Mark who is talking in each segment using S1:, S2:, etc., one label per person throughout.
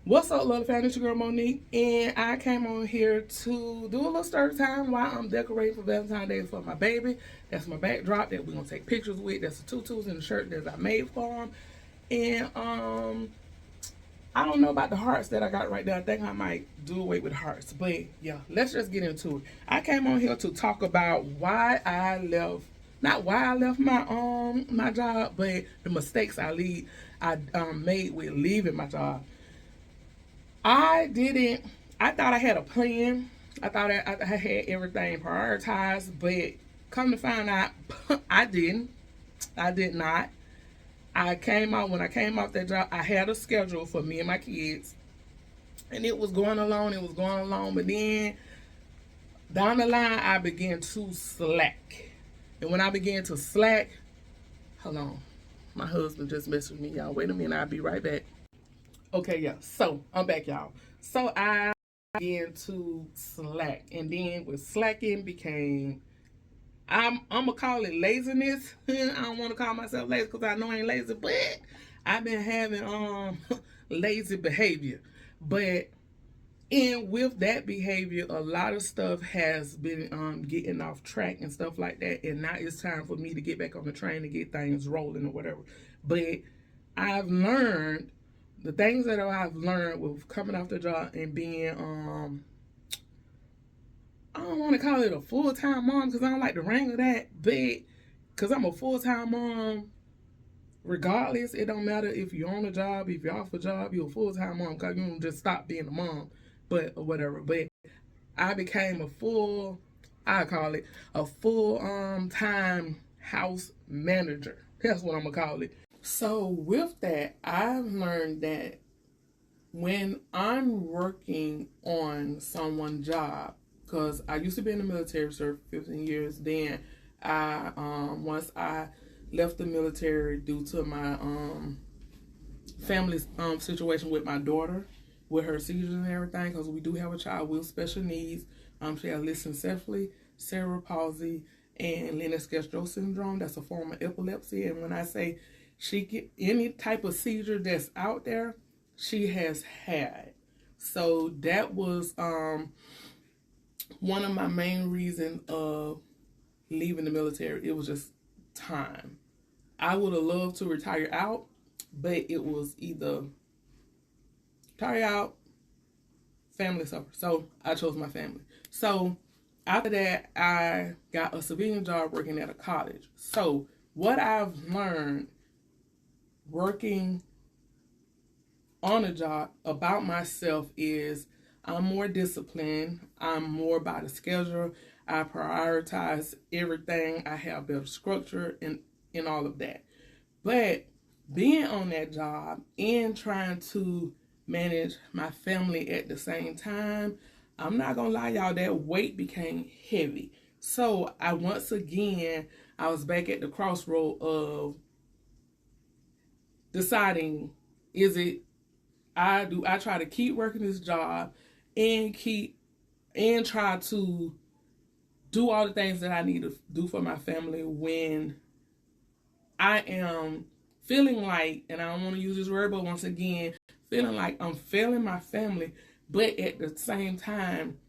S1: What's up, little fan? It's your girl Monique, and I came on here to do a little story time while I'm decorating for Valentine's Day for my baby. That's my backdrop that we're gonna take pictures with. That's the tutus and the shirt that I made for him. And I don't know about the hearts that I got right there. I think I might do away with hearts, but yeah, let's just get into it. I came on here to talk about why I left. Not why I left my job, but the mistakes I made with leaving my job. I didn't. I thought I had a plan. I thought I had everything prioritized, but come to find out, I didn't. I did not. I came out when I came off that job. I had a schedule for me and my kids, and it was going along. It was going along, but then down the line, I began to slack. And when I began to slack, hold on, my husband just messaged me, y'all. Wait a minute, I'll be right back. Okay, yeah. So I'm back, y'all. So I began to slack, and then with slacking became I'm gonna call it laziness. I don't want to call myself lazy because I know I ain't lazy, but I've been having lazy behavior. But and with that behavior, a lot of stuff has been getting off track and stuff like that. And now it's time for me to get back on the train to get things rolling or whatever. But I've learned the things that I've learned with coming off the job and being I don't want to call it a full time mom because I don't like the ring of that, but because I'm a full time mom, regardless, it don't matter if you're on a job, if you're off a job, you're a full time mom because you don't just stop being a mom, but or whatever. But I became I call it a full time house manager. That's what I'm gonna call it. So with that, I've learned that when I'm working on someone's job, because I used to be in the military, served 15 years. Then I once I left the military due to my family situation with my daughter, with her seizures and everything, because we do have a child with special needs. She has lissencephaly, cerebral palsy, and Lennox-Gastaut syndrome. That's a form of epilepsy. And when I say she get any type of seizure that's out there, she has had. So that was one of my main reasons of leaving the military. It was just time. I would have loved to retire out, but it was either retire out, family suffer. So I chose my family. So after that, I got a civilian job working at a college. So what I've learned working on a job about myself is I'm more disciplined. I'm more by the schedule. I prioritize everything. I have better structure and all of that. But being on that job and trying to manage my family at the same time, I'm not gonna lie, y'all, that weight became heavy. So I was back at the crossroad of deciding, is it I try to keep working this job and try to do all the things that I need to do for my family when I am feeling like, and I don't want to use this word, but once again, feeling like I'm failing my family, but at the same time,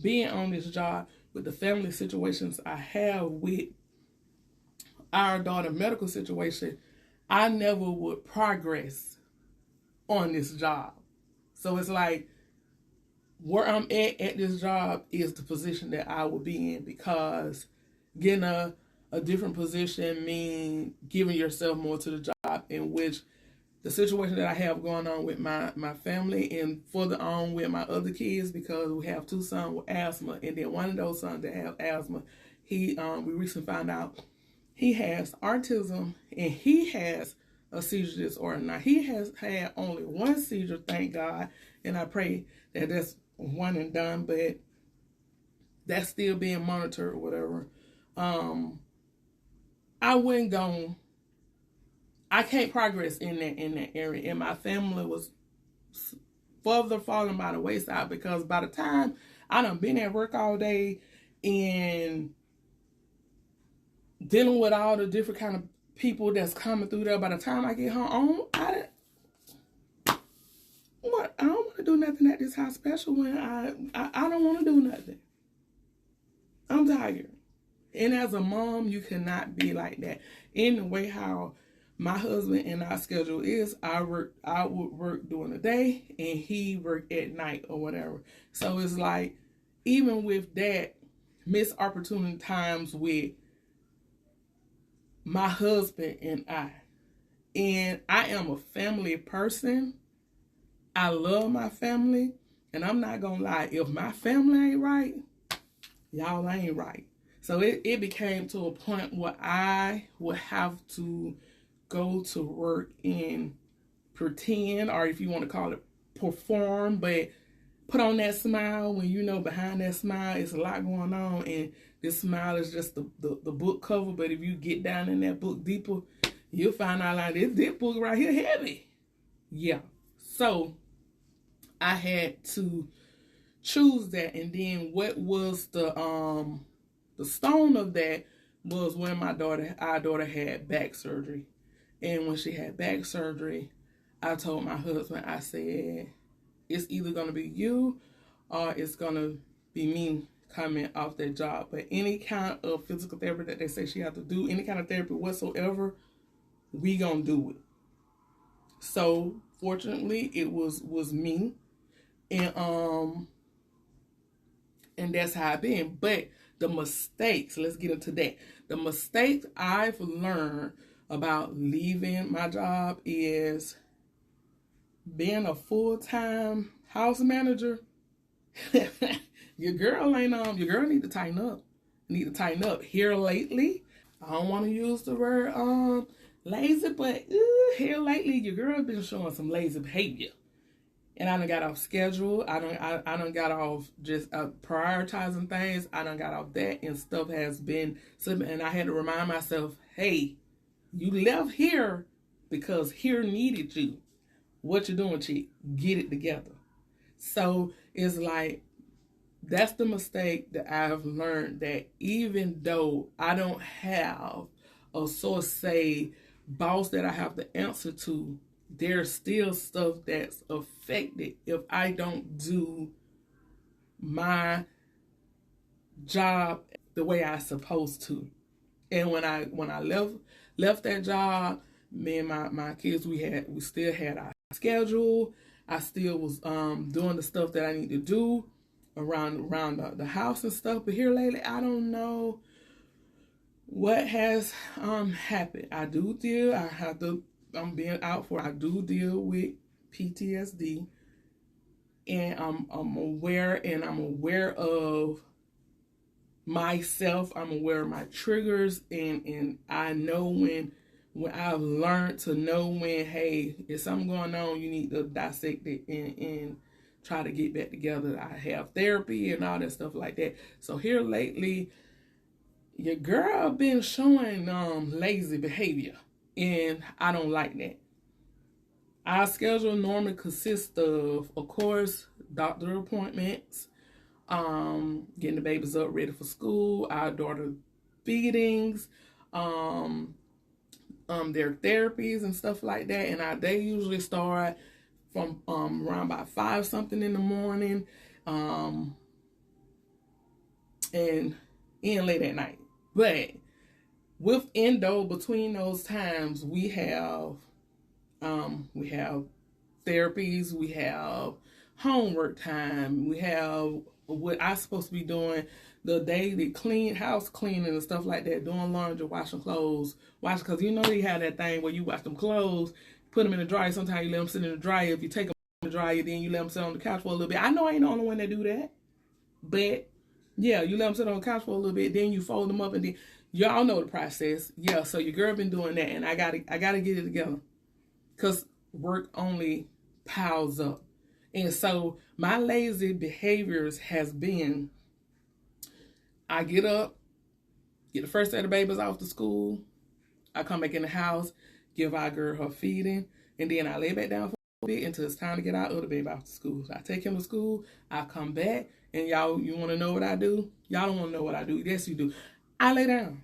S1: being on this job with the family situations I have with our daughter medical situation, I never would progress on this job. So it's like where I'm at this job is the position that I will be in, because getting a different position means giving yourself more to the job, in which the situation that I have going on with my family and further on with my other kids, because we have two sons with asthma, and then one of those sons that have asthma, we recently found out he has autism and he has a seizure disorder. Now, he has had only one seizure, thank God, and I pray that that's one and done, but that's still being monitored or whatever. I can't progress in that area, and my family was further falling by the wayside, because by the time I done been at work all day and dealing with all the different kind of people that's coming through there, by the time I get home, I don't nothing at this house special when I don't want to do nothing. I'm tired. And as a mom, you cannot be like that. In the way how my husband and our schedule is, I would work during the day and he worked at night or whatever. So it's like, even with that, missed opportunity times with my husband and I. And I am a family person. I love my family. And I'm not going to lie, if my family ain't right, y'all ain't right. So it became to a point where I would have to go to work and pretend, or if you want to call it perform, but put on that smile when you know behind that smile is a lot going on, and this smile is just the book cover. But if you get down in that book deeper, you'll find out like this book right here heavy. Yeah. So I had to choose that. And then what was the stone of that was when our daughter had back surgery. And when she had back surgery, I told my husband, I said, it's either going to be you or it's going to be me coming off that job. But any kind of physical therapy that they say she has to do, any kind of therapy whatsoever, we going to do it. So fortunately, it was me. And that's how I've been. But the mistakes, let's get into that. The mistakes I've learned about leaving my job is being a full-time house manager. Your girl need to tighten up. Here lately, I don't want to use the word lazy, but here lately, your girl been showing some lazy behavior. And I done got off schedule. I done got off just prioritizing things. I done got off that, and stuff has been slipping. And I had to remind myself, hey, you left here because here needed you. What you doing, chick? Get it together. So it's like, that's the mistake that I've learned, that even though I don't have a source say boss that I have to answer to, there's still stuff that's affected if I don't do my job the way I supposed to. And when I left that job, me and my kids, we still had our schedule. I still was doing the stuff that I need to do around the house and stuff. But here lately, I don't know what has happened. I do deal with PTSD, and I'm aware of myself. I'm aware of my triggers, and I know when I've learned to know when, hey, if something going on, you need to dissect it and try to get back together. I have therapy and all that stuff like that. So here lately, your girl been showing lazy behavior, and I don't like that. Our schedule normally consists of course, doctor appointments, getting the babies up ready for school, our daughter feedings, their therapies and stuff like that. And our day usually start from around about 5 something in the morning, and end late at night. But between those times, we have therapies, we have homework time, we have what I'm supposed to be doing, the daily house cleaning and stuff like that, doing laundry, washing clothes, because you know they have that thing where you wash them clothes, put them in the dryer. Sometimes you let them sit in the dryer. If you take them in the dryer, then you let them sit on the couch for a little bit. I know I ain't the only one that do that, but yeah, you let them sit on the couch for a little bit, then you fold them up, and then y'all know the process. Yeah, so your girl been doing that, and I gotta get it together, because work only piles up. And so my lazy behaviors has been, I get up, get the first set of babies off to school, I come back in the house, give our girl her feeding, and then I lay back down for a bit until it's time to get our other baby off to school. So I take him to school, I come back, and y'all, you want to know what I do? Y'all don't want to know what I do. Yes, you do. I lay down.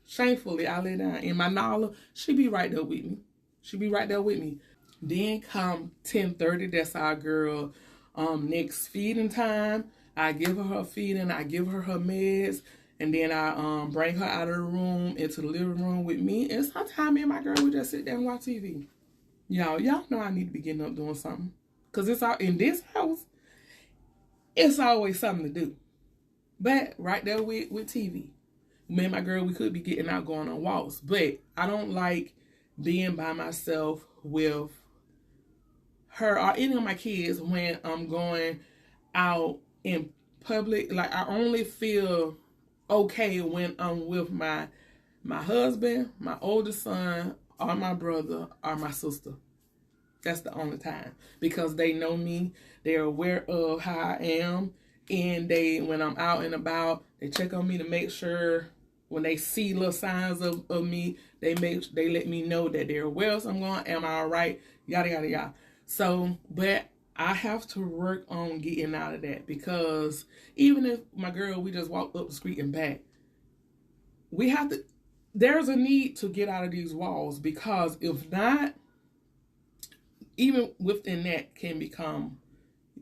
S1: Shamefully, I lay down. And my Nala, she be right there with me. Then come 10:30, that's our girl Next feeding time, I give her feeding, I give her meds, and then I bring her out of the room into the living room with me. And sometimes me and my girl we just sit there and watch TV. Y'all know I need to be getting up doing something, cause it's all in this house. It's always something to do. But right there with TV, me and my girl we could be getting out going on walks, but I don't like being by myself with her or any of my kids when I'm going out in public. Like I only feel okay when I'm with my husband, my oldest son, or my brother, or my sister. That's the only time, because they know me, they're aware of how I am, and when I'm out and about, they check on me to make sure when they see little signs of me, they let me know that they're aware of something going, am I all right, yada yada yada. So, but I have to work on getting out of that, because even if my girl, we just walk up the street and back, there's a need to get out of these walls, because if not, even within that can become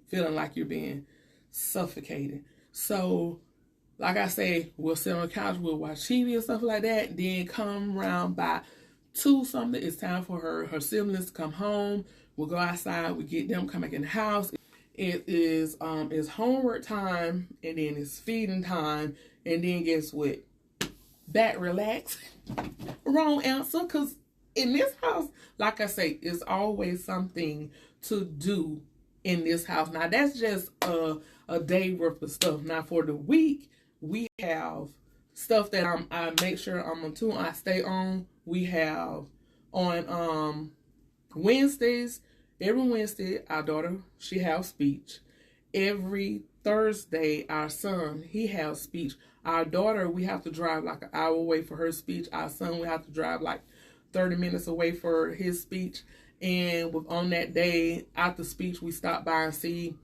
S1: feeling like you're being suffocated. So, like I say, we'll sit on the couch, we'll watch TV and stuff like that, then come around by 2 something, it's time for her siblings to come home. We'll go outside, we get them, come back in the house. It is it's homework time, and then it's feeding time, and then guess what? Back relax. Wrong answer, because in this house, like I say, it's always something to do in this house. Now, that's just a day worth of stuff. Now, for the week, we have stuff that I make sure I'm on tune. I stay on. We have on Wednesdays, every Wednesday, our daughter, she has speech. Every Thursday, our son, he has speech. Our daughter, we have to drive like an hour away for her speech. Our son, we have to drive like 30 minutes away for his speech. And on that day, after speech, we stop by and see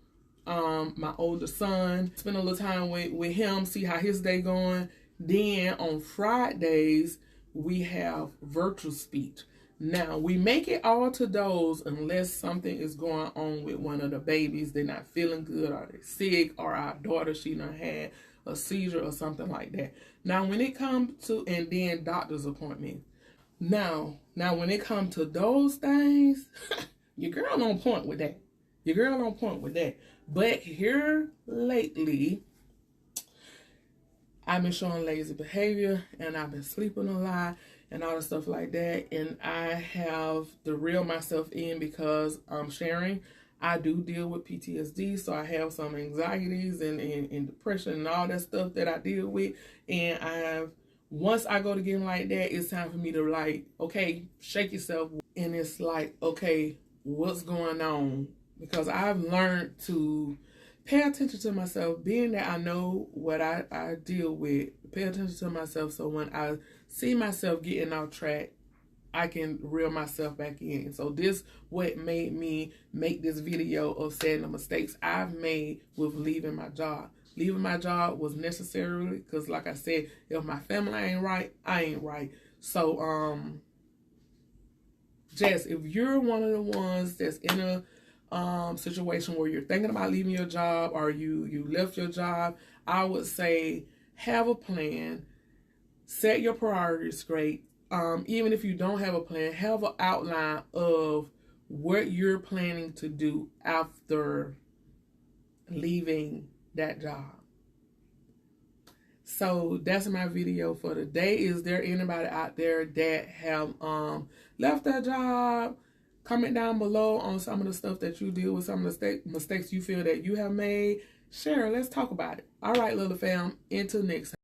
S1: my older son, spend a little time with him, see how his day going. Then on Fridays, we have virtual speech. Now, we make it all to those unless something is going on with one of the babies. They're not feeling good, or they're sick, or our daughter, she done had a seizure or something like that. Now, when it comes to, and then doctor's appointment. Now, when it comes to those things, your girl on point with that. Your girl on point with that. But here lately, I've been showing lazy behavior, and I've been sleeping a lot, and all the stuff like that. And I have to reel myself in, because I'm sharing. I do deal with PTSD, so I have some anxieties and depression and all that stuff that I deal with. And once I go to getting like that, it's time for me to like, okay, shake yourself. And it's like, okay, what's going on? Because I've learned to pay attention to myself, being that I know what I deal with, pay attention to myself, so when I see myself getting off track, I can reel myself back in. So this what made me make this video of saying the mistakes I've made with leaving my job. Leaving my job was necessary, because like I said, if my family ain't right, I ain't right. So just if you're one of the ones that's in a situation where you're thinking about leaving your job, or you left your job, I would say have a plan, set your priorities straight. Even if you don't have a plan, have an outline of what you're planning to do after leaving that job. So that's my video for today. Is there anybody out there that have left their job? Comment down below on some of the stuff that you deal with, some of the mistakes you feel that you have made. Share, let's talk about it. All right, little fam, until next time.